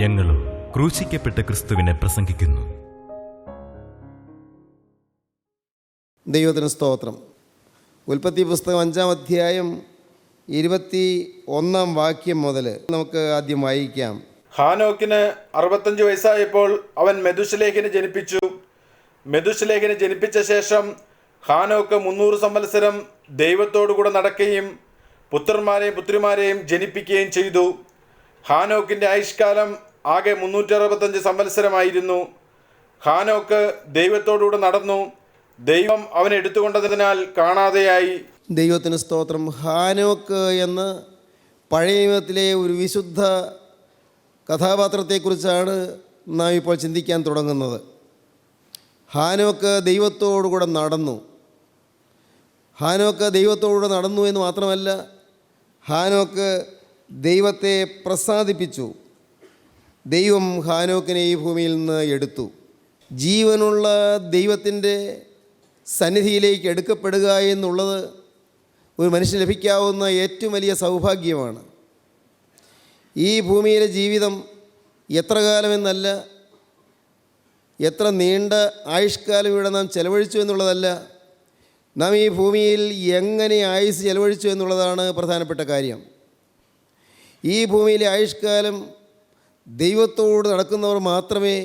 ഞങ്ങളും ക്രൂശിക്കപ്പെട്ട ക്രിസ്തുവിനെ പ്രസംഗിക്കുന്നു. ദൈവത്തിന് സ്തോത്രം. ഉൽപ്പത്തി പുസ്തകം 5-ാം അധ്യായം 21-ാം വാക്യം മുതൽ നമുക്ക് ആദ്യം വായിക്കാം. ഹാനോക്കിന് 65 വയസ്സായപ്പോൾ അവൻ മെഥുശലേഹിനെ ജനിപ്പിച്ചു. മെഥുശലേഹിനെ ജനിപ്പിച്ച ശേഷം ഹാനോക്ക് 300 സംവത്സരം ദൈവത്തോടുകൂടെ നടക്കുകയും പുത്രന്മാരെയും പുത്രിമാരെയും ജനിപ്പിക്കുകയും ചെയ്തു. ഹാനോക്കിൻ്റെ ആയുഷ്കാലം ആകെ 365 സംവത്സരമായിരുന്നു. ഹാനോക്ക് ദൈവത്തോടുകൂടെ നടന്നു. ദൈവം അവനെ എടുത്തുകൊണ്ടതിനാൽ കാണാതെയായി. ദൈവത്തിന് സ്തോത്രം. ഹാനോക്ക് എന്ന പഴയ നിയമത്തിലെ ഒരു വിശുദ്ധ കഥാപാത്രത്തെക്കുറിച്ചാണ് നാം ഇപ്പോൾ ചിന്തിക്കാൻ തുടങ്ങുന്നത്. ഹാനോക്ക് ദൈവത്തോടുകൂടെ നടന്നു. ഹാനോക്ക് ദൈവത്തോടുകൂടെ നടന്നു എന്ന് മാത്രമല്ല, ഹാനോക്ക് ദൈവത്തെ പ്രസാദിപ്പിച്ചു. ദൈവം ഹാനോക്കിനെ ഈ ഭൂമിയിൽ നിന്ന് എടുത്തു. ജീവനുള്ള ദൈവത്തിൻ്റെ സന്നിധിയിലേക്ക് എടുക്കപ്പെടുക എന്നുള്ളത് ഒരു മനുഷ്യന് ലഭിക്കാവുന്ന ഏറ്റവും വലിയ സൗഭാഗ്യമാണ്. ഈ ഭൂമിയിലെ ജീവിതം എത്ര കാലമെന്നല്ല, എത്ര നീണ്ട ആയുഷ്കാലം ഇവിടെ നാം ചെലവഴിച്ചു എന്നുള്ളതല്ല, നാം ഈ ഭൂമിയിൽ എങ്ങനെ ആയുസ് ചെലവഴിച്ചു എന്നുള്ളതാണ് പ്രധാനപ്പെട്ട കാര്യം. ഈ ഭൂമിയിലെ ആയുഷ്കാലം ദൈവത്തോട് നടക്കുന്നവർ മാത്രമേ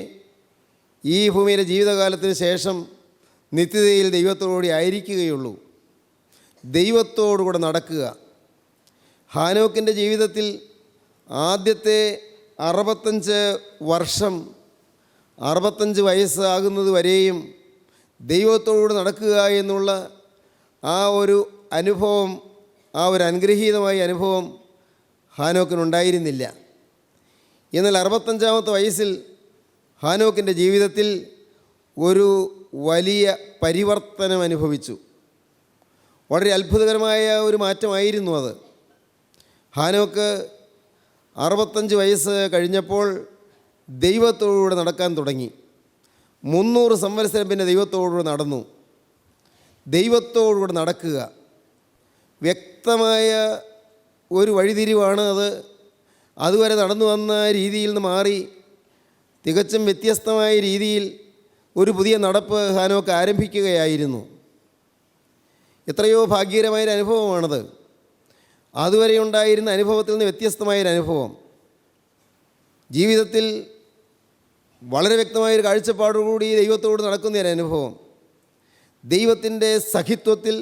ഈ ഭൂമിയിലെ ജീവിതകാലത്തിന് ശേഷം നിത്യതയിൽ ദൈവത്തോടുകൂടി ആയിരിക്കുകയുള്ളൂ. ദൈവത്തോടുകൂടെ നടക്കുക. ഹാനോക്കിൻ്റെ ജീവിതത്തിൽ ആദ്യത്തെ 65 വർഷം, 65 വയസ്സാകുന്നത് വരെയും ദൈവത്തോട് നടക്കുക എന്നുള്ള ആ ഒരു അനുഭവം, ആ ഒരു അനുഗ്രഹീതമായ അനുഭവം ഹാനോക്കിനുണ്ടായിരുന്നില്ല. എന്നാൽ 65-ാമത്തെ വയസ്സിൽ ഹാനോക്കിൻ്റെ ജീവിതത്തിൽ ഒരു വലിയ പരിവർത്തനം അനുഭവിച്ചു. വളരെ അത്ഭുതകരമായ ഒരു മാറ്റമായിരുന്നു അത്. ഹാനോക്ക് 65 വയസ്സ് കഴിഞ്ഞപ്പോൾ ദൈവത്തോടുകൂടെ നടക്കാൻ തുടങ്ങി. 300 സംവത്സരം പിന്നെ ദൈവത്തോടുകൂടെ നടന്നു. ദൈവത്തോടുകൂടെ നടക്കുക വ്യക്തമായ ഒരു വഴിതിരിവാണ് അത്. അതുവരെ നടന്നു വന്ന രീതിയിൽ നിന്ന് മാറി തികച്ചും വ്യത്യസ്തമായ രീതിയിൽ ഒരു പുതിയ നടപ്പ് ഹാനോക്ക് ആരംഭിക്കുകയായിരുന്നു. എത്രയോ ഭാഗ്യകരമായൊരു അനുഭവമാണത്. അതുവരെ ഉണ്ടായിരുന്ന അനുഭവത്തിൽ നിന്ന് വ്യത്യസ്തമായൊരു അനുഭവം. ജീവിതത്തിൽ വളരെ വ്യക്തമായൊരു കാഴ്ചപ്പാടോടുകൂടി ദൈവത്തോട് നടക്കുന്നൊരു അനുഭവം. ദൈവത്തിൻ്റെ സഖിത്വത്തിൽ,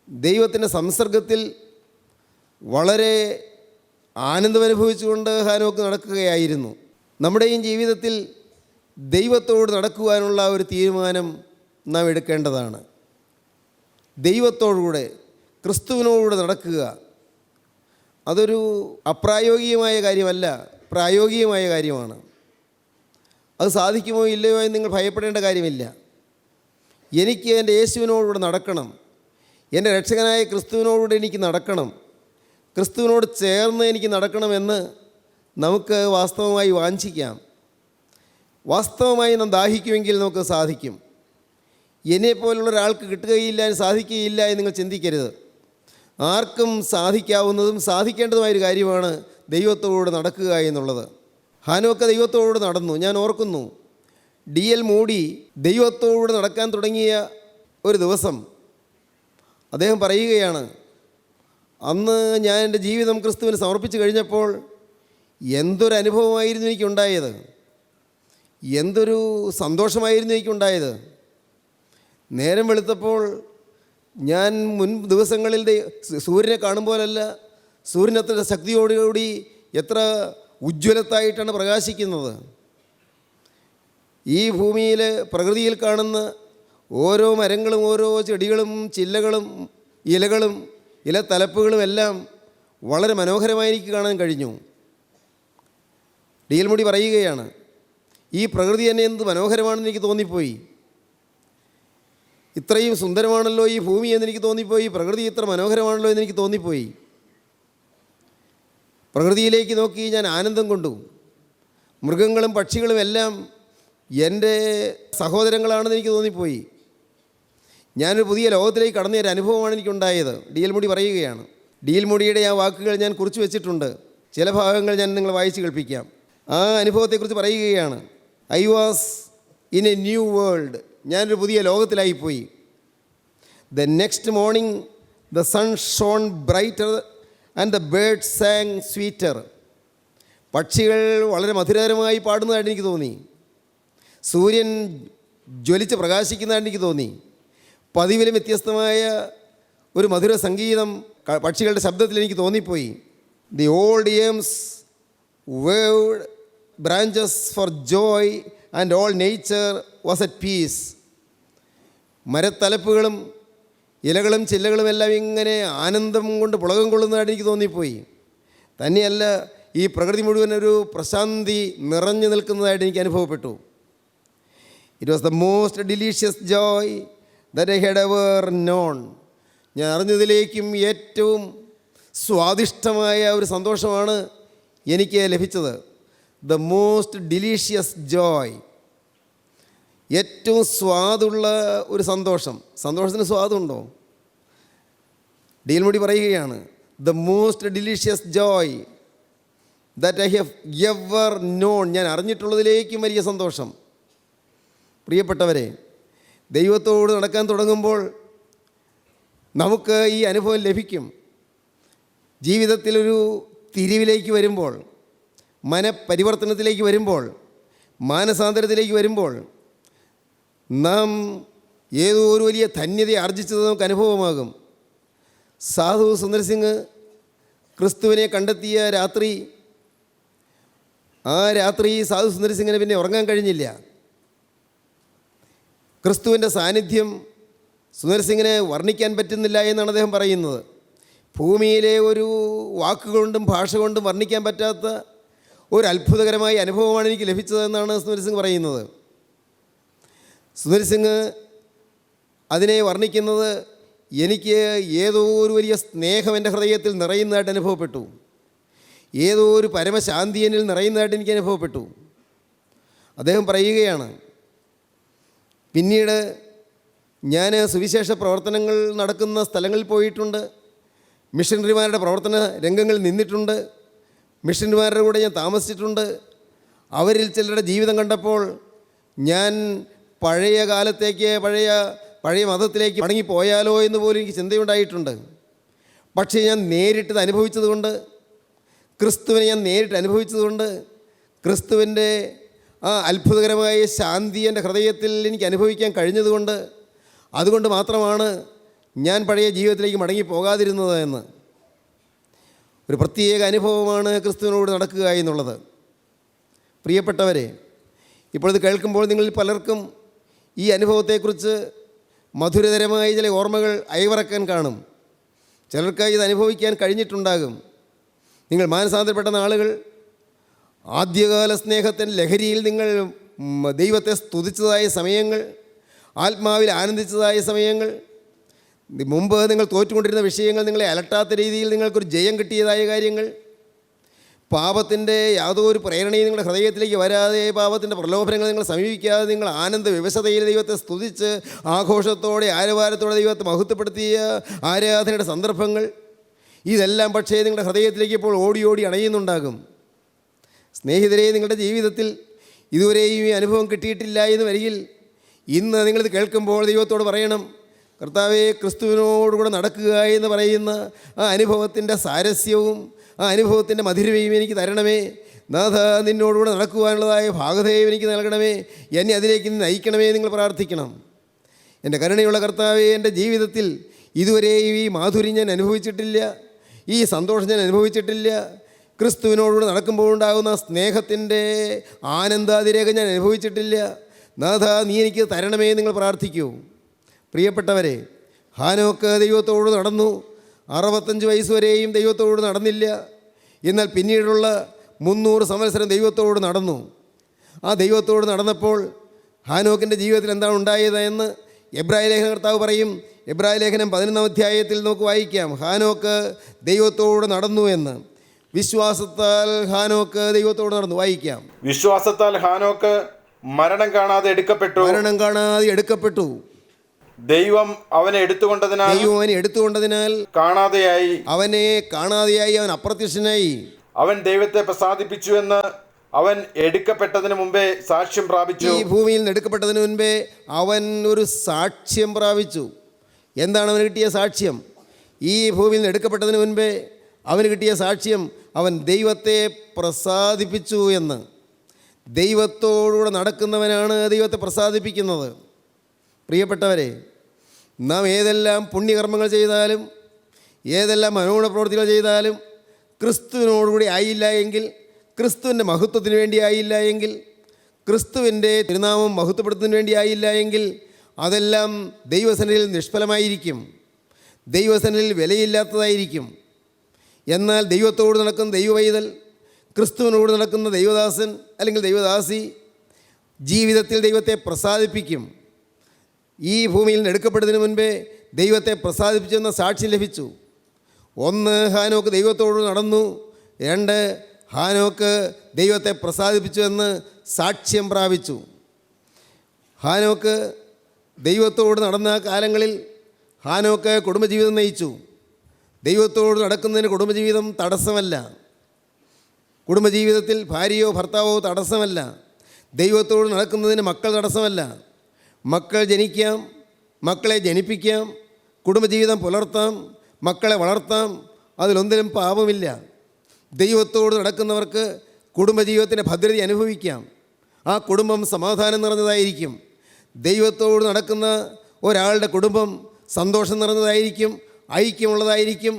ദൈവത്തിൻ്റെ സംസർഗത്തിൽ വളരെ ആനന്ദമനുഭവിച്ചുകൊണ്ട് ഹാനോക്ക് നടക്കുകയായിരുന്നു. നമ്മുടെയും ജീവിതത്തിൽ ദൈവത്തോട് നടക്കുവാനുള്ള ഒരു തീരുമാനം നാം എടുക്കേണ്ടതാണ്. ദൈവത്തോടുകൂടെ, ക്രിസ്തുവിനോടുകൂടെ നടക്കുക. അതൊരു അപ്രായോഗികമായ കാര്യമല്ല, പ്രായോഗികമായ കാര്യമാണ്. അത് സാധിക്കുമോ ഇല്ലയോ എന്ന് നിങ്ങൾ ഭയപ്പെടേണ്ട കാര്യമില്ല. എനിക്ക് എൻ്റെ യേശുവിനോടുകൂടെ നടക്കണം, എൻ്റെ രക്ഷകനായ ക്രിസ്തുവിനോടുകൂടെ എനിക്ക് നടക്കണം, ക്രിസ്തുവിനോട് ചേർന്ന് എനിക്ക് നടക്കണമെന്ന് നമുക്ക് വാസ്തവമായി വാഞ്ചിക്കാം. വാസ്തവമായി നാം ദാഹിക്കുമെങ്കിൽ നമുക്ക് സാധിക്കും. എന്നെപ്പോലുള്ള ഒരാൾക്ക് കിട്ടുകയില്ല, സാധിക്കുകയില്ല എന്ന് നിങ്ങൾ ചിന്തിക്കരുത്. ആർക്കും സാധിക്കാവുന്നതും സാധിക്കേണ്ടതുമായൊരു കാര്യമാണ് ദൈവത്തോട് നടക്കുക എന്നുള്ളത്. ഹാനോക്ക് ദൈവത്തോട് നടന്നു. ഞാൻ ഓർക്കുന്നു, D.L. മൂഡി ദൈവത്തോട് നടക്കാൻ തുടങ്ങിയ ഒരു ദിവസം അദ്ദേഹം പറയുകയാണ്, അന്ന് ഞാൻ എൻ്റെ ജീവിതം ക്രിസ്തുവിന് സമർപ്പിച്ച് കഴിഞ്ഞപ്പോൾ എന്തൊരു അനുഭവമായിരുന്നു എനിക്കുണ്ടായത്, എന്തൊരു സന്തോഷമായിരുന്നു എനിക്കുണ്ടായത്. നേരം വെളുത്തപ്പോൾ ഞാൻ മുൻ ദിവസങ്ങളിൽ സൂര്യനെ കാണുമ്പോഴല്ല, സൂര്യനത്ര ശക്തിയോടുകൂടി എത്ര ഉജ്ജ്വലത്തായിട്ടാണ് പ്രകാശിക്കുന്നത്. ഈ ഭൂമിയിൽ പ്രകൃതിയിൽ കാണുന്ന ഓരോ മരങ്ങളും, ഓരോ ചെടികളും, ചില്ലകളും, ഇലകളും, ഇലത്തലപ്പുകളും എല്ലാം വളരെ മനോഹരമായി എനിക്ക് കാണാൻ കഴിഞ്ഞു. D.L. മൂഡി പറയുകയാണ്, ഈ പ്രകൃതി തന്നെ എന്ത് മനോഹരമാണെന്ന് എനിക്ക് തോന്നിപ്പോയി. ഇത്രയും സുന്ദരമാണല്ലോ ഈ ഭൂമി എന്നെനിക്ക് തോന്നിപ്പോയി. പ്രകൃതി ഇത്ര മനോഹരമാണല്ലോ എന്നെനിക്ക് തോന്നിപ്പോയി. പ്രകൃതിയിലേക്ക് നോക്കി ഞാൻ ആനന്ദം കൊണ്ടു. മൃഗങ്ങളും പക്ഷികളും എല്ലാം എൻ്റെ സഹോദരങ്ങളാണെന്ന് എനിക്ക് തോന്നിപ്പോയി. ഞാനൊരു പുതിയ ലോകത്തിലേക്ക് കടന്ന ഒരു അനുഭവമാണ് എനിക്കുണ്ടായത്. D.L. മൂഡി പറയുകയാണ്. D.L. മൂഡിയുടെ ആ വാക്കുകൾ ഞാൻ കുറിച്ച് വെച്ചിട്ടുണ്ട്. ചില ഭാഗങ്ങൾ ഞാൻ നിങ്ങളെ വായിച്ച് കേൾപ്പിക്കാം. ആ അനുഭവത്തെക്കുറിച്ച് പറയുകയാണ്. I was in a new world. ഞാനൊരു പുതിയ ലോകത്തിലായിപ്പോയി. The next morning the sun shone brighter and the bird sang sweeter. പക്ഷികൾ വളരെ മധുരകരമായി പാടുന്നതായിട്ട് എനിക്ക് തോന്നി. സൂര്യൻ ജ്വലിച്ച് പ്രകാശിക്കുന്നതായിട്ട് എനിക്ക് തോന്നി. പതിവിലും വ്യത്യസ്തമായ ഒരു മധുര സംഗീതം പക്ഷികളുടെ ശബ്ദത്തിൽ എനിക്ക് തോന്നിപ്പോയി. The old elms waved branches for joy and all nature was at peace. മരത്തലപ്പുകളും ഇലകളും ചില്ലകളും എല്ലാം ഇങ്ങനെ ആനന്ദം കൊണ്ട് പുളകം കൊള്ളുന്നതായിട്ട് എനിക്ക് തോന്നിപ്പോയി. തന്നെയല്ല, ഈ പ്രകൃതി മുഴുവൻ ഒരു പ്രശാന്തി നിറഞ്ഞു നിൽക്കുന്നതായിട്ട് എനിക്ക് അനുഭവപ്പെട്ടു. It was the most delicious Joy that I had ever non. ഞാൻ അറിഞ്ഞതിലേക്കും ഏറ്റവും സ്വാദിഷ്ടമായ ഒരു സന്തോഷമാണ് എനിക്ക് ലഭിച്ചത്. ദ മോസ്റ്റ് ഡിലീഷ്യസ് ജോയ്, ഏറ്റവും സ്വാദുള്ള ഒരു സന്തോഷം. സന്തോഷത്തിന് സ്വാദുണ്ടോ? ഡീൽമുടി പറയുകയാണ്, the most delicious Joy that I have ever non. ഞാൻ അറിഞ്ഞിട്ടുള്ളതിലേക്കും വലിയ സന്തോഷം. പ്രിയപ്പെട്ടവരെ, ദൈവത്തോട് നടക്കാൻ തുടങ്ങുമ്പോൾ നമുക്ക് ഈ അനുഭവം ലഭിക്കും. ജീവിതത്തിലൊരു തിരിവിലേക്ക് വരുമ്പോൾ, മനപരിവർത്തനത്തിലേക്ക് വരുമ്പോൾ, മാനസാന്തരത്തിലേക്ക് വരുമ്പോൾ നാം ഏതോ ഒരു വലിയ ധന്യത ആർജിച്ചത് നമുക്ക് അനുഭവമാകും. സാധു സുന്ദർസിംഗ് ക്രിസ്തുവിനെ കണ്ടെത്തിയ രാത്രി, ആ രാത്രി സാധു സുന്ദർസിംഗിന് പിന്നെ ഉറങ്ങാൻ കഴിഞ്ഞില്ല. ക്രിസ്തുവിൻ്റെ സാന്നിധ്യം സുന്ദർസിംഗിനെ വർണ്ണിക്കാൻ പറ്റുന്നില്ല എന്നാണ് അദ്ദേഹം പറയുന്നത്. ഭൂമിയിലെ ഒരു വാക്കുകൊണ്ടും ഭാഷ കൊണ്ടും വർണ്ണിക്കാൻ പറ്റാത്ത ഒരു അത്ഭുതകരമായ അനുഭവമാണ് എനിക്ക് ലഭിച്ചതെന്നാണ് സുന്ദർസിംഗ് പറയുന്നത്. സുന്ദർസിംഗ് അതിനെ വർണ്ണിക്കുന്നത്, എനിക്ക് ഏതോ ഒരു വലിയ സ്നേഹം എൻ്റെ ഹൃദയത്തിൽ നിറയുന്നതായിട്ട് അനുഭവപ്പെട്ടു, ഏതോ ഒരു പരമശാന്തി എന്നിൽ നിറയുന്നതായിട്ട് എനിക്ക് അനുഭവപ്പെട്ടു. അദ്ദേഹം പറയുകയാണ്, പിന്നീട് ഞാൻ സുവിശേഷ പ്രവർത്തനങ്ങൾ നടക്കുന്ന സ്ഥലങ്ങളിൽ പോയിട്ടുണ്ട്, മിഷണറിമാരുടെ പ്രവർത്തന രംഗങ്ങളിൽ നിന്നിട്ടുണ്ട്, മിഷണറിമാരുടെ കൂടെ ഞാൻ താമസിച്ചിട്ടുണ്ട്. അവരിൽ ചിലരുടെ ജീവിതം കണ്ടപ്പോൾ ഞാൻ പഴയ കാലത്തേക്ക്, പഴയ മതത്തിലേക്ക് മടങ്ങിപ്പോയാലോ എന്ന് പോലും എനിക്ക് ചിന്തയുണ്ടായിട്ടുണ്ട്. പക്ഷേ ഞാൻ നേരിട്ടത് അനുഭവിച്ചതുകൊണ്ട്, ക്രിസ്തുവിനെ ഞാൻ നേരിട്ട് അനുഭവിച്ചതുകൊണ്ട്, ക്രിസ്തുവിൻ്റെ ആ അത്ഭുതകരമായ ശാന്തി എൻ്റെ ഹൃദയത്തിൽ എനിക്ക് അനുഭവിക്കാൻ കഴിഞ്ഞതുകൊണ്ട്, അതുകൊണ്ട് മാത്രമാണ് ഞാൻ പഴയ ജീവിതത്തിലേക്ക് മടങ്ങിപ്പോകാതിരുന്നത് എന്ന്. ഒരു പ്രത്യേക അനുഭവമാണ് ക്രിസ്തുവിനോട് നടക്കുക എന്നുള്ളത്. പ്രിയപ്പെട്ടവരെ, ഇപ്പോഴത് കേൾക്കുമ്പോൾ നിങ്ങളിൽ പലർക്കും ഈ അനുഭവത്തെക്കുറിച്ച് മധുരതരമായ ചില ഓർമ്മകൾ അയവിറക്കാൻ കാണും. ചിലർക്ക് ഇത് അനുഭവിക്കാൻ കഴിഞ്ഞിട്ടുണ്ടാകും. നിങ്ങൾ മാനസാന്തരപ്പെട്ട നാളുകൾ, ആദ്യകാല സ്നേഹത്തിൻ്റെ ലഹരിയിൽ നിങ്ങൾ ദൈവത്തെ സ്തുതിച്ചതായ സമയങ്ങൾ, ആത്മാവിൽ ആനന്ദിച്ചതായ സമയങ്ങൾ, മുമ്പ് നിങ്ങൾ തോറ്റുകൊണ്ടിരുന്ന വിഷയങ്ങൾ നിങ്ങളെ അലട്ടാത്ത രീതിയിൽ നിങ്ങൾക്കൊരു ജയം കിട്ടിയതായ കാര്യങ്ങൾ, പാപത്തിൻ്റെ യാതൊരു പ്രേരണയും നിങ്ങളുടെ ഹൃദയത്തിലേക്ക് വരാതെ, പാപത്തിൻ്റെ പ്രലോഭനങ്ങൾ നിങ്ങൾ സമീപിക്കാതെ, നിങ്ങൾ ആനന്ദ വിവശതയിൽ ദൈവത്തെ സ്തുതിച്ച് ആഘോഷത്തോടെ ആരവാരത്തോടെ ദൈവത്തെ മഹത്വപ്പെടുത്തിയ ആരാധനയുടെ സന്ദർഭങ്ങൾ, ഇതെല്ലാം പക്ഷേ നിങ്ങളുടെ ഹൃദയത്തിലേക്ക് ഇപ്പോൾ ഓടി ഓടി അണയുന്നുണ്ടാകും. സ്നേഹിതരെ, നിങ്ങളുടെ ജീവിതത്തിൽ ഇതുവരെയും ഈ അനുഭവം കിട്ടിയിട്ടില്ല എന്ന് വരികിൽ, ഇന്ന് നിങ്ങളിത് കേൾക്കുമ്പോൾ ദൈവത്തോട് പറയണം, കർത്താവേ, ക്രിസ്തുവിനോടുകൂടെ നടക്കുക എന്ന് പറയുന്ന ആ അനുഭവത്തിൻ്റെ സാരസ്യവും ആ അനുഭവത്തിൻ്റെ മധുരമയും എനിക്ക് തരണമേ. നാഥ, നിന്നോടുകൂടെ നടക്കുവാനുള്ളതായ ഭാഗതയും എനിക്ക് നൽകണമേ. എന്നെ അതിലേക്ക് നയിക്കണമേ. നിങ്ങൾ പ്രാർത്ഥിക്കണം. എൻ്റെ കരുണയുള്ള കർത്താവേ, എൻ്റെ ജീവിതത്തിൽ ഇതുവരെയും ഈ മാധുര്യം ഞാൻ അനുഭവിച്ചിട്ടില്ല, ഈ സന്തോഷം ഞാൻ അനുഭവിച്ചിട്ടില്ല. ക്രിസ്തുവിനോടുകൂടെ നടക്കുമ്പോൾ ഉണ്ടാകുന്ന സ്നേഹത്തിൻ്റെ ആനന്ദാതിരേഖ ഞാൻ അനുഭവിച്ചിട്ടില്ല. നാഥ, നീ എനിക്ക് തരണമേ. നിങ്ങൾ പ്രാർത്ഥിക്കൂ. പ്രിയപ്പെട്ടവരെ, ഹാനോക്ക് ദൈവത്തോട് നടന്നു. 65 വയസ്സ് വരെയും ദൈവത്തോട് നടന്നില്ല. എന്നാൽ പിന്നീടുള്ള 300 സംവത്സരം ദൈവത്തോട് നടന്നു. ആ ദൈവത്തോട് നടന്നപ്പോൾ ഹാനോക്കിൻ്റെ ജീവിതത്തിൽ എന്താണ് ഉണ്ടായത് എന്ന് എബ്രായ ലേഖന കർത്താവ് പറയും. എബ്രായ ലേഖനം 11-ാം അധ്യായത്തിൽ നമുക്ക് വായിക്കാം, ഹാനോക്ക് ദൈവത്തോട് നടന്നു എന്ന്. വിശ്വാസത്താൽ ഹാനോക്ക് ദൈവത്തോട് നടന്നു. വായിക്കാം. വിശ്വാസത്താൽ ഹാനോക്ക് മരണം കാണാതെ എടുക്കപ്പെട്ടു. ദൈവം അവനെ എടുത്തുകൊണ്ടതിനാൽ അവനെ കാണാതെയായി, അവൻ അപ്രത്യക്ഷനായി. അവൻ ദൈവത്തെ പ്രസാദിപ്പിച്ചു എന്ന് അവൻ എടുക്കപ്പെട്ടതിന് മുമ്പേ സാക്ഷ്യം പ്രാപിച്ചു. ഈ ഭൂമിയിൽ നിന്ന് എടുക്കപ്പെട്ടതിന് മുൻപേ അവൻ ഒരു സാക്ഷ്യം പ്രാപിച്ചു. എന്താണ് അവന് കിട്ടിയ സാക്ഷ്യം? ഈ ഭൂമിയിൽ നിന്ന് എടുക്കപ്പെട്ടതിന് മുൻപേ അവന് കിട്ടിയ സാക്ഷ്യം, അവൻ ദൈവത്തെ പ്രസാദിപ്പിച്ചു എന്ന്. ദൈവത്തോടുകൂടെ നടക്കുന്നവനാണ് ദൈവത്തെ പ്രസാദിപ്പിക്കുന്നത്. പ്രിയപ്പെട്ടവരെ, നാം ഏതെല്ലാം പുണ്യകർമ്മങ്ങൾ ചെയ്താലും ഏതെല്ലാം മനോഗുണ പ്രവൃത്തികൾ ചെയ്താലും ക്രിസ്തുവിനോടുകൂടി ആയില്ല എങ്കിൽ, ക്രിസ്തുവിൻ്റെ മഹത്വത്തിന് വേണ്ടി ആയില്ല എങ്കിൽ, ക്രിസ്തുവിൻ്റെ തിരുനാമം മഹത്വപ്പെടുത്തുന്നതിന് വേണ്ടി ആയില്ല എങ്കിൽ അതെല്ലാം ദൈവസന്നിധിയിൽ നിഷ്ഫലമായിരിക്കും, ദൈവസന്നിധിയിൽ വിലയില്ലാത്തതായിരിക്കും. എന്നാൽ ദൈവത്തോട് നടക്കുന്ന ദൈവവൈതൽ, ക്രിസ്തുവിനോട് നടക്കുന്ന ദൈവദാസൻ അല്ലെങ്കിൽ ദൈവദാസി ജീവിതത്തിൽ ദൈവത്തെ പ്രസാദിപ്പിക്കും. ഈ ഭൂമിയിൽ നിന്ന് എടുക്കപ്പെടുന്നതിന് മുൻപേ ദൈവത്തെ പ്രസാദിപ്പിച്ചെന്ന സാക്ഷ്യം ലഭിച്ചു. 1 ഹാനോക്ക് ദൈവത്തോട് നടന്നു, 2 ഹാനോക്ക് ദൈവത്തെ പ്രസാദിപ്പിച്ചു എന്ന് സാക്ഷ്യം പ്രാപിച്ചു. ഹാനോക്ക് ദൈവത്തോട് നടന്ന കാലങ്ങളിൽ ഹാനോക്ക് കുടുംബജീവിതം നയിച്ചു. ദൈവത്തോട് നടക്കുന്നതിന് കുടുംബജീവിതം തടസ്സമല്ല. കുടുംബജീവിതത്തിൽ ഭാര്യയോ ഭർത്താവോ തടസ്സമല്ല. ദൈവത്തോട് നടക്കുന്നതിന് മക്കൾ തടസ്സമല്ല. മക്കൾ ജനിക്കാം, മക്കളെ ജനിപ്പിക്കാം, കുടുംബജീവിതം പുലർത്താം, മക്കളെ വളർത്താം, അതിലൊന്നിലും പാപമില്ല. ദൈവത്തോട് നടക്കുന്നവർക്ക് കുടുംബജീവിതത്തിൻ്റെ ഭദ്രത അനുഭവിക്കാം. ആ കുടുംബം സമാധാനം നിറഞ്ഞതായിരിക്കും. ദൈവത്തോട് നടക്കുന്ന ഒരാളുടെ കുടുംബം സന്തോഷം നിറഞ്ഞതായിരിക്കും, ഐക്യമുള്ളതായിരിക്കും,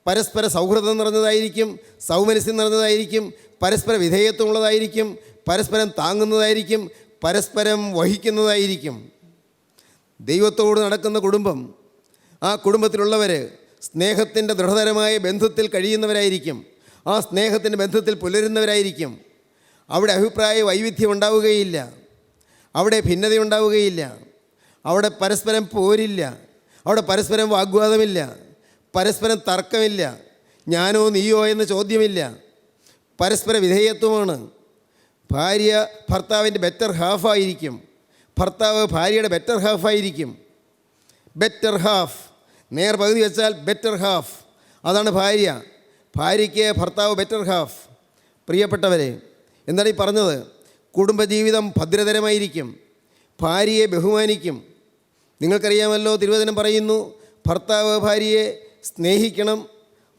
പരസ്പര സൗഹൃദം നിറഞ്ഞതായിരിക്കും, സൗമനസ്യം നിറഞ്ഞതായിരിക്കും, പരസ്പര വിധേയത്വമുള്ളതായിരിക്കും, പരസ്പരം താങ്ങുന്നതായിരിക്കും, പരസ്പരം വഹിക്കുന്നതായിരിക്കും. ദൈവത്തോട് നടക്കുന്ന കുടുംബം, ആ കുടുംബത്തിലുള്ളവർ സ്നേഹത്തിൻ്റെ ദൃഢതരമായ ബന്ധത്തിൽ കഴിയുന്നവരായിരിക്കും. ആ സ്നേഹത്തിൻ്റെ ബന്ധത്തിൽ പുലരുന്നവരായിരിക്കും. അവിടെ അഭിപ്രായ വൈവിധ്യം ഉണ്ടാവുകയില്ല, അവിടെ ഭിന്നതയുണ്ടാവുകയില്ല, അവിടെ പരസ്പരം പോരില്ല, അവിടെ പരസ്പരം വാഗ്വാദമില്ല, പരസ്പരം തർക്കമില്ല, ഞാനോ നീയോ എന്ന ചോദ്യമില്ല. പരസ്പര വിധേയത്വമാണ്. ഭാര്യ ഭർത്താവിൻ്റെ ബെറ്റർ ഹാഫായിരിക്കും, ഭർത്താവ് ഭാര്യയുടെ ബെറ്റർ ഹാഫായിരിക്കും. ബെറ്റർ ഹാഫ്, നേർ പകുതി വെച്ചാൽ ബെറ്റർ ഹാഫ്, അതാണ് ഭാര്യ. ഭാര്യയ്ക്ക് ഭർത്താവ് ബെറ്റർ ഹാഫ്. പ്രിയപ്പെട്ടവരെ, എന്താണ് ഈ പറഞ്ഞത്? കുടുംബജീവിതം ഭദ്രതരമായിരിക്കും, ഭാര്യയെ ബഹുമാനിക്കും. നിങ്ങൾക്കറിയാമല്ലോ, തിരുവചനം പറയുന്നു, ഭർത്താവ് ഭാര്യയെ സ്നേഹിക്കണം,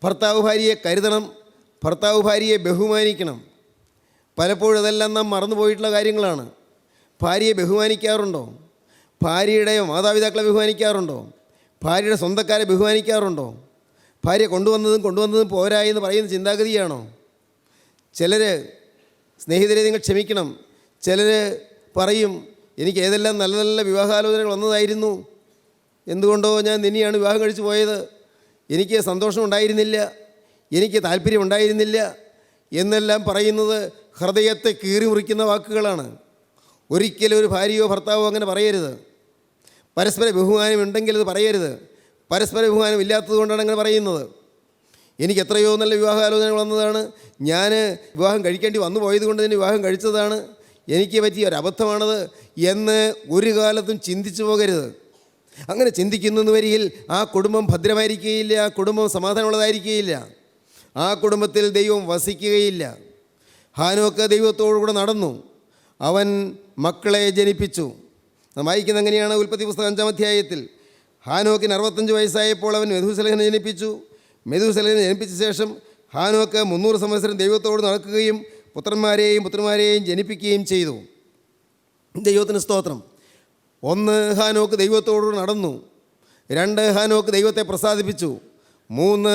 ഭർത്താവ് ഭാര്യയെ കരുതണം, ഭർത്താവ് ഭാര്യയെ ബഹുമാനിക്കണം. പലപ്പോഴും അതെല്ലാം നാം മറന്നുപോയിട്ടുള്ള കാര്യങ്ങളാണ്. ഭാര്യയെ ബഹുമാനിക്കാറുണ്ടോ? ഭാര്യയുടെ മാതാപിതാക്കളെ ബഹുമാനിക്കാറുണ്ടോ? ഭാര്യയുടെ സ്വന്തക്കാരെ ബഹുമാനിക്കാറുണ്ടോ? ഭാര്യ കൊണ്ടുവന്നതും പോരാ എന്ന് പറയുന്ന ചിന്താഗതിയാണോ? ചിലർ, സ്നേഹിതരെ നിങ്ങൾ ക്ഷമിക്കണം, ചിലർ പറയും, എനിക്ക് ഏതെല്ലാം നല്ല നല്ല വിവാഹാലോചനകൾ വന്നതായിരുന്നു, എന്തുകൊണ്ടോ ഞാൻ നിന്നെയാണ് വിവാഹം കഴിച്ചു പോയത്, എനിക്ക് സന്തോഷം ഉണ്ടായിരുന്നില്ല, എനിക്ക് താല്പര്യം ഉണ്ടായിരുന്നില്ല എന്നെല്ലാം പറയുന്നത് ഹൃദയത്തെ കീറി മുറിക്കുന്ന വാക്കുകളാണ്. ഒരിക്കലും ഒരു ഭാര്യയോ ഭർത്താവോ അങ്ങനെ പറയരുത്. പരസ്പര ബഹുമാനം ഉണ്ടെങ്കിൽ അത് പറയരുത്. പരസ്പര ബഹുമാനം ഇല്ലാത്തത് കൊണ്ടാണ് അങ്ങനെ പറയുന്നത്. എനിക്ക് എത്രയോ നല്ല വിവാഹാലോചനകൾ വന്നതാണ്, ഞാൻ വിവാഹം കഴിക്കേണ്ടി വന്നു പോയത് കൊണ്ട് തന്നെ വിവാഹം കഴിച്ചതാണ്, എനിക്ക് പറ്റിയ ഒരബദ്ധമാണത് എന്ന് ഒരു കാലത്തും ചിന്തിച്ചു പോകരുത്. അങ്ങനെ ചിന്തിക്കുന്നു വരികിൽ ആ കുടുംബം ഭദ്രമായിരിക്കുകയില്ല, ആ കുടുംബം സമാധാനമുള്ളതായിരിക്കുകയില്ല, ആ കുടുംബത്തിൽ ദൈവം വസിക്കുകയില്ല. ഹാനോക്ക് ദൈവത്തോടുകൂടെ നടന്നു, അവൻ മക്കളെ ജനിപ്പിച്ചു. നാം വായിക്കുന്നത് എങ്ങനെയാണ്? ഉൽപ്പത്തി പുസ്തകം 5-ാം അധ്യായത്തിൽ ഹാനോക്കിന് 65 വയസ്സായപ്പോൾ അവൻ മെഥൂസലഹിനെ ജനിപ്പിച്ചു. മെഥൂസലഹിനെ ജനിപ്പിച്ച ശേഷം ഹാനോക്ക് 300 സംവത്സരം ദൈവത്തോട് നടക്കുകയും പുത്രന്മാരെയും ജനിപ്പിക്കുകയും ചെയ്തു. ദൈവത്തിന് സ്തോത്രം. 1 ഹാനോക്ക് ദൈവത്തോട് നടന്നു, 2 ഹാനോക്ക് ദൈവത്തെ പ്രസാദിപ്പിച്ചു, 3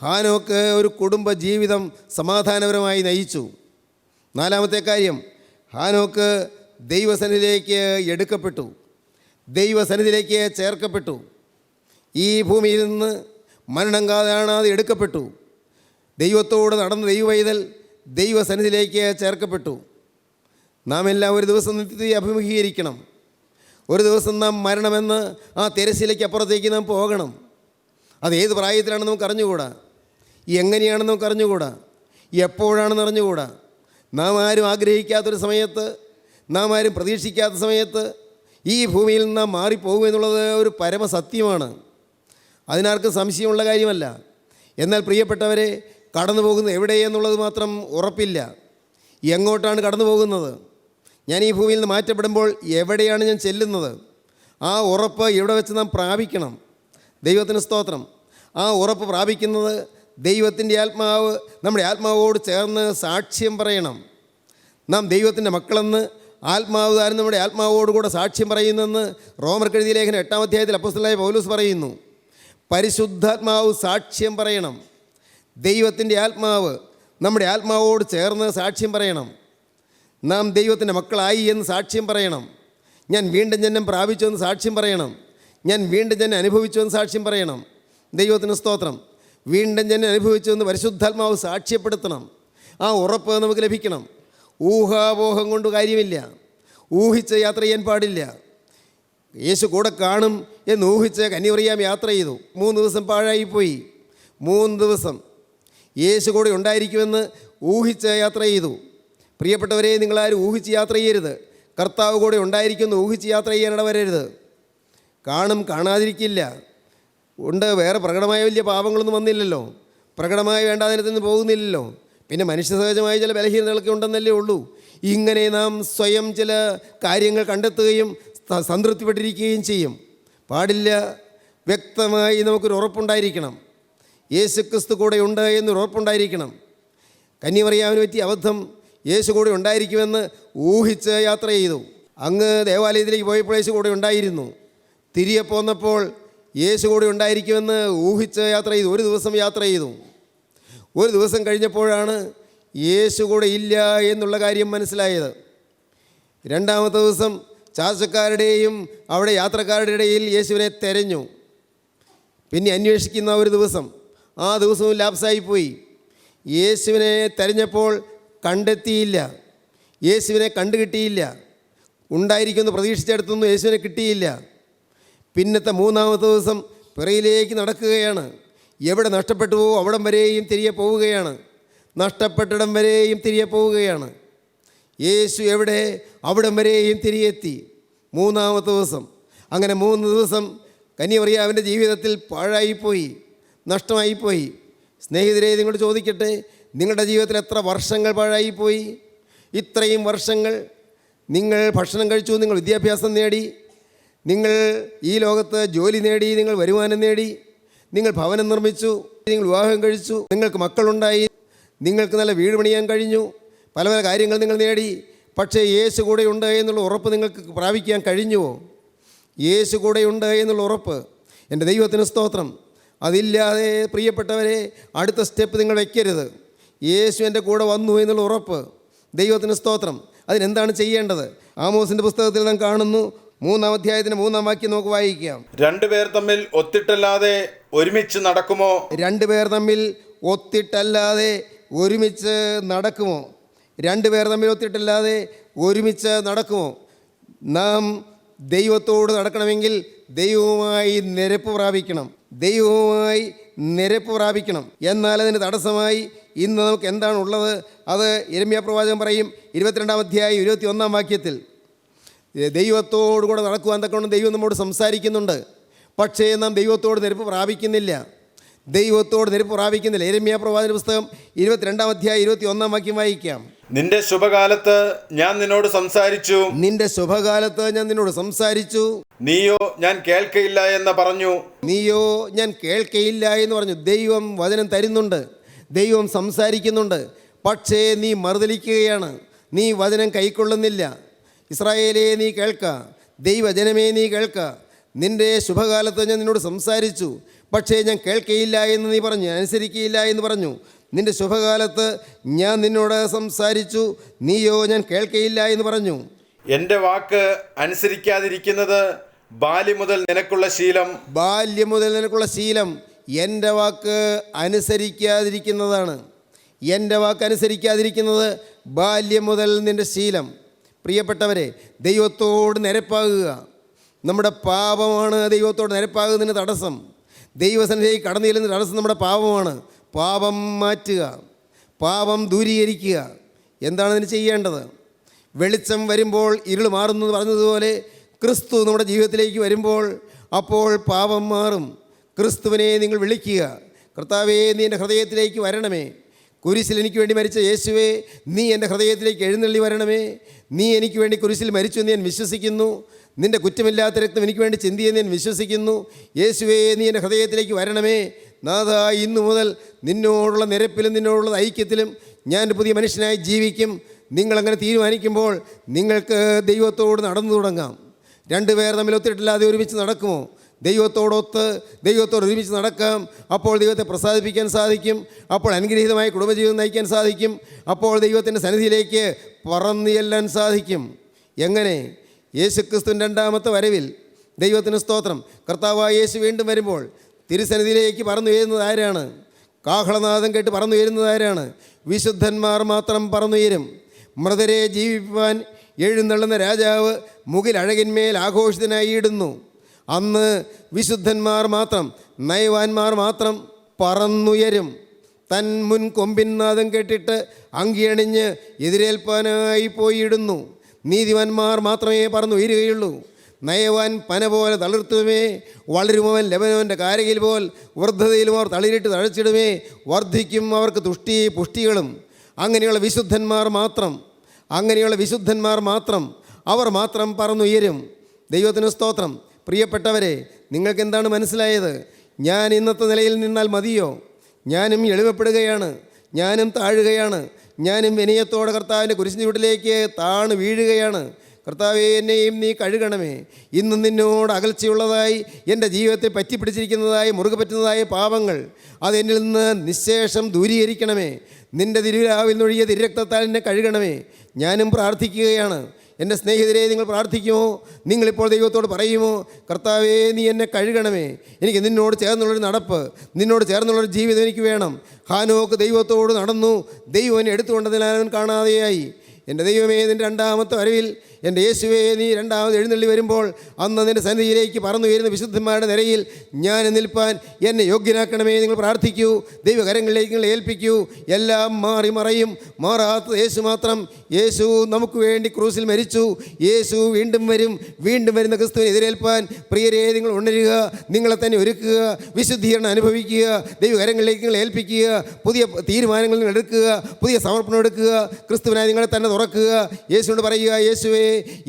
ഹാനോക്ക് ഒരു കുടുംബ ജീവിതം സമാധാനപരമായി നയിച്ചു. 4-മത്തെ കാര്യം, ഹാനോക്ക് ദൈവസന്നിധിയിലേക്ക് എടുക്കപ്പെട്ടു, ദൈവസന്നിധിയിലേക്ക് ചേർക്കപ്പെട്ടു. ഈ ഭൂമിയിൽ നിന്ന് മരണം കാണാതെ എടുക്കപ്പെട്ടു. ദൈവത്തോട് നടന്ന ദൈവവൈതൽ ദൈവസന്നിധിയിലേക്ക് ചേർക്കപ്പെട്ടു. നാം എല്ലാം ഒരു ദിവസം നിത്യത്തെ അഭിമുഖീകരിക്കണം. ഒരു ദിവസം നാം മരണമെന്ന് ആ തിരശ്ശീലയ്ക്ക് അപ്പുറത്തേക്ക് നാം പോകണം. അത് ഏത് പ്രായത്തിലാണെന്ന് നമുക്ക് അറിഞ്ഞുകൂടാ, എങ്ങനെയാണെന്ന് നമുക്ക് അറിഞ്ഞുകൂടാ, എപ്പോഴാണെന്ന് അറിഞ്ഞുകൂടാ. നാം ആരും ആഗ്രഹിക്കാത്തൊരു സമയത്ത്, നാം ആരും പ്രതീക്ഷിക്കാത്ത സമയത്ത് ഈ ഭൂമിയിൽ നിന്ന് നാം മാറിപ്പോകുമെന്നുള്ളത് ഒരു പരമസത്യമാണ്. അതിനാർക്കും സംശയമുള്ള കാര്യമല്ല. എന്നാൽ പ്രിയപ്പെട്ടവരെ, കടന്നു പോകുന്നത് എവിടെയെന്നുള്ളത് മാത്രം ഉറപ്പില്ല. എങ്ങോട്ടാണ് കടന്നു പോകുന്നത്? ഞാൻ ഈ ഭൂമിയിൽ നിന്ന് മാറ്റപ്പെടുമ്പോൾ എവിടെയാണ് ഞാൻ ചെല്ലുന്നത്? ആ ഉറപ്പ് ഇവിടെ വെച്ച് നാം പ്രാപിക്കണം. ദൈവത്തിന് സ്തോത്രം. ആ ഉറപ്പ് പ്രാപിക്കുന്നത് ദൈവത്തിൻ്റെ ആത്മാവ് നമ്മുടെ ആത്മാവോട് ചേർന്ന് സാക്ഷ്യം പറയണം. നാം ദൈവത്തിൻ്റെ മക്കളെന്ന് ആത്മാവ് താരം നമ്മുടെ ആത്മാവോടുകൂടെ സാക്ഷ്യം പറയുന്നെന്ന് റോമർക്ക് എഴുതിയ ലേഖനം 8-ാം അധ്യായത്തിൽ അപ്പോസ്തലനായ പൗലോസ് പറയുന്നു. പരിശുദ്ധാത്മാവ് സാക്ഷ്യം പറയണം. ദൈവത്തിൻ്റെ ആത്മാവ് നമ്മുടെ ആത്മാവോട് ചേർന്ന് സാക്ഷ്യം പറയണം. നാം ദൈവത്തിൻ്റെ മക്കളായി എന്ന് സാക്ഷ്യം പറയണം. ഞാൻ വീണ്ടും ജന്മം പ്രാപിച്ചു എന്ന് സാക്ഷ്യം പറയണം. ഞാൻ വീണ്ടും ജന്മം അനുഭവിച്ചു എന്ന് സാക്ഷ്യം പറയണം. ദൈവത്തിന് സ്തോത്രം. വീണ്ടും ജന്മം അനുഭവിച്ചു എന്ന് പരിശുദ്ധാത്മാവ് സാക്ഷ്യപ്പെടുത്തണം. ആ ഉറപ്പ് നമുക്ക് ലഭിക്കണം. ഊഹാപോഹം കൊണ്ട് കാര്യമില്ല. ഊഹിച്ച് യാത്ര ചെയ്യാൻ പാടില്ല. യേശു കൂടെ കാണും എന്ന് ഊഹിച്ച് കന്യമറിയാം യാത്ര ചെയ്തു. 3 ദിവസം പാഴായിപ്പോയി. 3 ദിവസം യേശു കൂടെ ഉണ്ടായിരിക്കുമെന്ന് ഊഹിച്ച് യാത്ര ചെയ്തു. പ്രിയപ്പെട്ടവരെ, നിങ്ങളാരും ഊഹിച്ച് യാത്ര ചെയ്യരുത്. കർത്താവ് കൂടെ ഉണ്ടായിരിക്കുമെന്ന് ഊഹിച്ച് യാത്ര ചെയ്യാനിട വരരുത്. കാണും, കാണാതിരിക്കില്ല. ഉണ്ട്, വേറെ പ്രകടമായ വലിയ പാപങ്ങളൊന്നും വന്നില്ലല്ലോ. പ്രകടമായ വേണ്ടാതിനത്തിന് പോകുന്നില്ലല്ലോ. പിന്നെ മനുഷ്യ സഹജമായ ചില ബലഹീനതകളൊക്കെ ഉണ്ടെന്നല്ലേ ഉള്ളൂ. ഇങ്ങനെ നാം സ്വയം ചില കാര്യങ്ങൾ കണ്ടെത്തുകയും സംതൃപ്തിപ്പെട്ടിരിക്കുകയും ചെയ്യും. പാടില്ല. വ്യക്തമായി നമുക്കൊരു ഉറപ്പുണ്ടായിരിക്കണം. യേശുക്രിസ്തു കൂടെ ഉണ്ട് എന്നൊരു ഉറപ്പുണ്ടായിരിക്കണം. കന്യമറിയാമിന് പറ്റിയ അബദ്ധം യേശു കൂടെ ഉണ്ടായിരിക്കുമെന്ന് ഊഹിച്ച് യാത്ര ചെയ്തു. അങ്ങ് ദേവാലയത്തിലേക്ക് പോയപ്പോൾ യേശു കൂടെ ഉണ്ടായിരുന്നു. തിരികെ പോന്നപ്പോൾ യേശു കൂടെ ഉണ്ടായിരിക്കുമെന്ന് ഊഹിച്ച് യാത്ര ചെയ്തു. 1 ദിവസം യാത്ര ചെയ്തു. 1 ദിവസം കഴിഞ്ഞപ്പോഴാണ് യേശു കൂടെ ഇല്ല എന്നുള്ള കാര്യം മനസ്സിലായത്. 2-ാമത്തെ ദിവസം ചാർച്ചക്കാരുടെയും അവിടെ യാത്രക്കാരുടെ ഇടയിൽ യേശുവിനെ തെരഞ്ഞു. പിന്നെ അന്വേഷിക്കുന്ന 1 ദിവസം, ആ ദിവസവും ലാപ്സായിപ്പോയി. യേശുവിനെ തെരഞ്ഞപ്പോൾ കണ്ടെത്തിയില്ല. യേശുവിനെ കണ്ടുകിട്ടിയില്ല. ഉണ്ടായിരിക്കുമെന്ന് പ്രതീക്ഷിച്ചെടുത്തൊന്നും യേശുവിനെ കിട്ടിയില്ല. പിന്നത്തെ 3-ാമത്തെ ദിവസം പിറയിലേക്ക് നടക്കുകയാണ്. എവിടെ നഷ്ടപ്പെട്ടുവോ അവിടം വരെയും തിരികെ പോവുകയാണ്. നഷ്ടപ്പെട്ടിടം വരെയും തിരികെ പോവുകയാണ്. യേശു എവിടെ, അവിടം വരെയും തിരികെ എത്തി. 3-ാമത്തെ ദിവസം. അങ്ങനെ 3 ദിവസം കന്യമറിയാവിൻ്റെ ജീവിതത്തിൽ പാഴായിപ്പോയി, നഷ്ടമായിപ്പോയി. സ്നേഹിതരെ, നിങ്ങളോട് ചോദിക്കട്ടെ, നിങ്ങളുടെ ജീവിതത്തിൽ എത്ര വർഷങ്ങൾ പാഴായിപ്പോയി? ഇത്രയും വർഷങ്ങൾ നിങ്ങൾ ഭക്ഷണം കഴിച്ചു, നിങ്ങൾ വിദ്യാഭ്യാസം നേടി, നിങ്ങൾ ഈ ലോകത്ത് ജോലി നേടി, നിങ്ങൾ വരുമാനം നേടി, നിങ്ങൾ ഭവനം നിർമ്മിച്ചു, നിങ്ങൾ വിവാഹം കഴിച്ചു, നിങ്ങൾക്ക് മക്കളുണ്ടായി, നിങ്ങൾക്ക് നല്ല വീട് പണിയാൻ കഴിഞ്ഞു, പല പല കാര്യങ്ങൾ നിങ്ങൾ നേടി. പക്ഷേ യേശു കൂടെയുണ്ട് എന്നുള്ള ഉറപ്പ് നിങ്ങൾക്ക് പ്രാപിക്കാൻ കഴിഞ്ഞുവോ? യേശു കൂടെയുണ്ട് എന്നുള്ള ഉറപ്പ്, എൻ്റെ ദൈവത്തിന് സ്തോത്രം. അതില്ലാതെ പ്രിയപ്പെട്ടവരെ, അടുത്ത സ്റ്റെപ്പ് നിങ്ങൾ വയ്ക്കരുത്. യേശു എൻ്റെ കൂടെ വന്നു എന്നുള്ള ഉറപ്പ്. ദൈവത്തിന് സ്തോത്രം. അതിനെന്താണ് ചെയ്യേണ്ടത്? ആമോസിൻ്റെ പുസ്തകത്തിൽ നാം കാണുന്നു. 3-ാം അധ്യായത്തിന് 3-ാം വാക്യം നമുക്ക് വായിക്കാം. 2 പേർ തമ്മിൽ ഒത്തിട്ടല്ലാതെ ഒരുമിച്ച് നടക്കുമോ? 2 പേർ തമ്മിൽ ഒത്തിട്ടല്ലാതെ ഒരുമിച്ച് നടക്കുമോ? 2 പേർ തമ്മിൽ ഒത്തിട്ടല്ലാതെ ഒരുമിച്ച് നടക്കുമോ? നാം ദൈവത്തോട് നടക്കണമെങ്കിൽ ദൈവവുമായി നിരപ്പ് പ്രാപിക്കണം. ദൈവവുമായി നിരപ്പ് പ്രാപിക്കണം. എന്നാൽ അതിന് തടസ്സമായി ഇന്ന് നമുക്ക് എന്താണ് ഉള്ളത്? അത് യിരെമ്യാ പ്രവാചകൻ പറയും 22-ാം അധ്യായം 21-ാം വാക്യത്തിൽ, ദൈവത്തോടു കൂടെ നടക്കുവാൻ തക്കവണ്ണം ദൈവം നമ്മോട് സംസാരിക്കുന്നുണ്ട്. പക്ഷേ നാം ദൈവത്തോട് നിരപ്പ് പ്രാപിക്കുന്നില്ല. ദൈവത്തോട് നിരപ്പ് പ്രാപിക്കുന്നില്ല. യിരെമ്യാ പ്രവാചകന്റെ പുസ്തകം 22-ാം അധ്യായം 21-ാം വാക്യം വായിക്കാം. നിന്റെ ശുഭകാലത്ത് ഞാൻ നിന്നോട് സംസാരിച്ചു. നിന്റെ ശുഭകാലത്ത് ഞാൻ നിന്നോട് സംസാരിച്ചു. നീയോ ഞാൻ കേൾക്കയില്ല എന്ന് പറഞ്ഞു. നീയോ ഞാൻ കേൾക്കയില്ല എന്ന് പറഞ്ഞു. ദൈവം വചനം തരുന്നുണ്ട്, ദൈവം സംസാരിക്കുന്നുണ്ട്. പക്ഷേ നീ മറുതലിക്കുകയാണ്. നീ വചനം കൈക്കൊള്ളുന്നില്ല. ഇസ്രായേലേ, നീ കേൾക്ക. ദൈവജനമേ, നീ കേൾക്ക. നിൻ്റെ ശുഭകാലത്ത് ഞാൻ നിന്നോട് സംസാരിച്ചു, പക്ഷേ ഞാൻ കേൾക്കയില്ല എന്ന് നീ പറഞ്ഞു, അനുസരിക്കുകയില്ല എന്ന് പറഞ്ഞു. നിൻ്റെ ശുഭകാലത്ത് ഞാൻ നിന്നോട് സംസാരിച്ചു, നീയോ ഞാൻ കേൾക്കയില്ല എന്ന് പറഞ്ഞു. എൻ്റെ വാക്ക് അനുസരിക്കാതിരിക്കുന്നത് ബാല്യം മുതൽ നിനക്കുള്ള ശീലം. ബാല്യം മുതൽ നിനക്കുള്ള ശീലം എൻ്റെ വാക്ക് അനുസരിക്കാതിരിക്കുന്നതാണ്. എൻ്റെ വാക്ക് അനുസരിക്കാതിരിക്കുന്നത് ബാല്യം മുതൽ നിൻ്റെ ശീലം. പ്രിയപ്പെട്ടവരെ, ദൈവത്തോട് നിരപ്പാകുക. നമ്മുടെ പാപമാണ് ദൈവത്തോട് നിരപ്പാകുന്നതിന് തടസ്സം. ദൈവസന്നിധിയിലേക്ക് കടന്നു ചെല്ലുന്ന തടസ്സം നമ്മുടെ പാപമാണ്. പാപം മാറ്റുക, പാപം ദൂരീകരിക്കുക. എന്താണ് അതിന് ചെയ്യേണ്ടത്? വെളിച്ചം വരുമ്പോൾ ഇരുൾ മാറുന്നു എന്ന് പറഞ്ഞതുപോലെ ക്രിസ്തു നമ്മുടെ ജീവിതത്തിലേക്ക് വരുമ്പോൾ അപ്പോൾ പാപം മാറും. ക്രിസ്തുവിനെ നിങ്ങൾ വിളിക്കുക. കർത്താവേ, നീ എൻ്റെ ഹൃദയത്തിലേക്ക് വരണമേ. കുരിശിൽ എനിക്ക് വേണ്ടി മരിച്ച യേശുവേ, നീ എൻ്റെ ഹൃദയത്തിലേക്ക് എഴുന്നള്ളി വരണമേ. നീ എനിക്ക് വേണ്ടി കുരിശിൽ മരിച്ചു എന്ന് ഞാൻ വിശ്വസിക്കുന്നു. നിൻ്റെ കുറ്റമില്ലാത്ത രക്തം എനിക്ക് വേണ്ടി ചിന്തിയെന്ന് ഞാൻ വിശ്വസിക്കുന്നു. യേശുവേ, നീ എൻ്റെ ഹൃദയത്തിലേക്ക് വരണമേ. നാഥ, ഇന്നു മുതൽ നിന്നോടുള്ള നിരപ്പിലും നിന്നോടുള്ള ഐക്യത്തിലും ഞാൻ പുതിയ മനുഷ്യനായി ജീവിക്കും. നിങ്ങളങ്ങനെ തീരുമാനിക്കുമ്പോൾ നിങ്ങൾക്ക് ദൈവത്തോട് നടന്നു തുടങ്ങാം. രണ്ടുപേർ തമ്മിൽ ഒത്തിട്ടില്ലാതെ ഒരുമിച്ച് നടക്കുമോ? ദൈവത്തോട് ഒരുമിച്ച് നടക്കാം. അപ്പോൾ ദൈവത്തെ പ്രസാദിപ്പിക്കാൻ സാധിക്കും. അപ്പോൾ അനുഗ്രഹീതമായ കുടുംബജീവിതം നയിക്കാൻ സാധിക്കും. അപ്പോൾ ദൈവത്തിൻ്റെ സന്നിധിയിലേക്ക് പറന്നു ചെല്ലാൻ സാധിക്കും. എങ്ങനെ? യേശുക്രിസ്തുവിൻ്റെ രണ്ടാമത്തെ വരവിൽ ദൈവത്തിന് സ്തോത്രം, കർത്താവായ യേശു വീണ്ടും വരുമ്പോൾ തിരുസന്നിധിയിലേക്ക് പറന്നു ഉയരുന്നത് ആരാണ്? കാഹളനാദം കേട്ട് പറന്നു ഉയരുന്നത് ആരാണ്? വിശുദ്ധന്മാർ മാത്രം പറന്നുയരും. മൃതരെ ജീവിപ്പാൻ എഴുന്നള്ളുന്ന രാജാവ് മുകിൽ അഴകിന്മേൽ ആഘോഷിതനായി ഇടുന്നു. അന്ന് വിശുദ്ധന്മാർ മാത്രം, നയവാന്മാർ മാത്രം പറന്നുയരും. തൻ മുൻ കൊമ്പിൻ നാദം കേട്ടിട്ട് അങ്കിയണിഞ്ഞ് എതിരേൽപ്പാനായി പോയിടുന്നു. നീതിമാന്മാർ മാത്രമേ പറന്നുയരുകയുള്ളൂ. നയവാൻ പന പോലെ തളിർത്തുമേ, വളരുമവൻ ലെബനോൻ്റെ കാരകിൽ പോൽ. വൃദ്ധതയിലും അവർ തളിരിട്ട് തഴച്ചിടുമേ, വർദ്ധിക്കും അവർക്ക് പുഷ്ടികളും. അങ്ങനെയുള്ള വിശുദ്ധന്മാർ മാത്രം അവർ മാത്രം പറന്നുയരും. ദൈവത്തിന് സ്തോത്രം. പ്രിയപ്പെട്ടവരെ, നിങ്ങൾക്ക് എന്താണ് മനസ്സിലായത്? ഞാൻ ഇന്നത്തെ നിലയിൽ നിന്നാൽ മതിയോ? ഞാനും എളിമപ്പെടുകയാണ്, ഞാനും താഴുകയാണ്, ഞാനും വിനയത്തോടെ കർത്താവിൻ്റെ കുരിശിൻ്റെ ചുവട്ടിലേക്ക് താണു വീഴുകയാണ്. കർത്താവേ, എന്നെയും നീ കഴുകണമേ. ഇന്നും നിന്നോട് അകൽച്ചയുള്ളതായി എൻ്റെ ജീവിതത്തെ പറ്റിപ്പിടിച്ചിരിക്കുന്നതായി മുറുകെ പറ്റുന്നതായ പാപങ്ങൾ അതെന്നിൽ നിന്ന് നിശേഷം ദൂരീകരിക്കണമേ. നിൻ്റെ തിരുവിലാവിൽ നിന്നൊഴിയ തിരുരക്തത്താൽ എന്നെ കഴുകണമേ. ഞാനും പ്രാർത്ഥിക്കുകയാണ്. എൻ്റെ സ്നേഹിതരെ, നിങ്ങൾ പ്രാർത്ഥിക്കുമോ? നിങ്ങളിപ്പോൾ ദൈവത്തോട് പറയുമോ? കർത്താവേ, നീ എന്നെ കഴുകണമേ. എനിക്ക് നിന്നോട് ചേർന്നുള്ളൊരു നടപ്പ്, നിന്നോട് ചേർന്നുള്ളൊരു ജീവിതം എനിക്ക് വേണം. ഹാനോക്ക് ദൈവത്തോട് നടന്നു, ദൈവം എന്നെ എടുത്തുകൊണ്ടതിനാൽ അവൻ കാണാതെയായി. എൻ്റെ ദൈവമേ, നിൻ്റെ രണ്ടാമത്തെ വരവിൽ എൻ്റെ യേശുവേ, നീ രണ്ടാമത് എഴുന്നള്ളി വരുമ്പോൾ അന്ന് നിൻ്റെ സന്നിധിയിലേക്ക് പറന്നു വരുന്ന വിശുദ്ധന്മാരുടെ നിരയിൽ ഞാൻ നിൽപ്പാൻ എന്നെ യോഗ്യനാക്കണമേ. നിങ്ങൾ പ്രാർത്ഥിക്കൂ, ദൈവകരങ്ങളിലേക്ക് നിങ്ങൾ ഏൽപ്പിക്കൂ. എല്ലാം മാറി മറയും, മാറാത്ത യേശു മാത്രം. യേശു നമുക്ക് വേണ്ടി ക്രൂസിൽ മരിച്ചു. യേശു വീണ്ടും വരും. വീണ്ടും വരുന്ന ക്രിസ്തുവിനെ എതിരേൽപ്പാൻ പ്രിയരെ നിങ്ങൾ ഉണരുക, നിങ്ങളെ തന്നെ ഒരുക്കുക, വിശുദ്ധീകരണം അനുഭവിക്കുക, ദൈവകരങ്ങളിലേക്ക് നിങ്ങൾ ഏൽപ്പിക്കുക, പുതിയ തീരുമാനങ്ങൾ നിങ്ങൾ എടുക്കുക, പുതിയ സമർപ്പണം എടുക്കുക, ക്രിസ്തുവിനായി നിങ്ങളെ തന്നെ തുറക്കുക. യേശുവിനോട് പറയുക, യേശുവേ,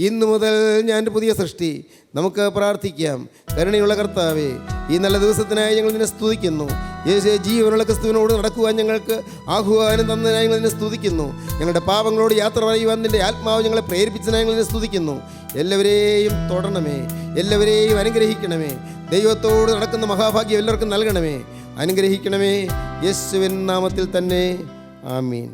ഇന്നു മുതൽ ഞാൻ പുതിയ സൃഷ്ടി. നമുക്ക് പ്രാർത്ഥിക്കാം. കരുണയുള്ള കർത്താവേ, ഈ നല്ല ദിവസത്തിനായി ഞങ്ങൾ നിന്നെ സ്തുതിക്കുന്നു. യേശുവേ, ജീവനുള്ള ക്രിസ്തുവിനോട് നടക്കുവാൻ ഞങ്ങൾക്ക് ആഹ്വാനം തന്നതിനായി ഞങ്ങൾ നിന്നെ സ്തുതിക്കുന്നു. ഞങ്ങളുടെ പാപങ്ങളോട് യാത്ര പറയുവാൻ നിൻ്റെ ആത്മാവ് ഞങ്ങളെ പ്രേരിപ്പിച്ചതിനായി ഞങ്ങൾ നിന്നെ സ്തുതിക്കുന്നു. എല്ലാവരെയും തൊടണമേ, എല്ലാവരെയും അനുഗ്രഹിക്കണമേ. ദൈവത്തോട് നടക്കുന്ന മഹാഭാഗ്യം എല്ലാവർക്കും നൽകണമേ, അനുഗ്രഹിക്കണമേ. യേശുവിൻ നാമത്തിൽ തന്നെ, ആമീൻ.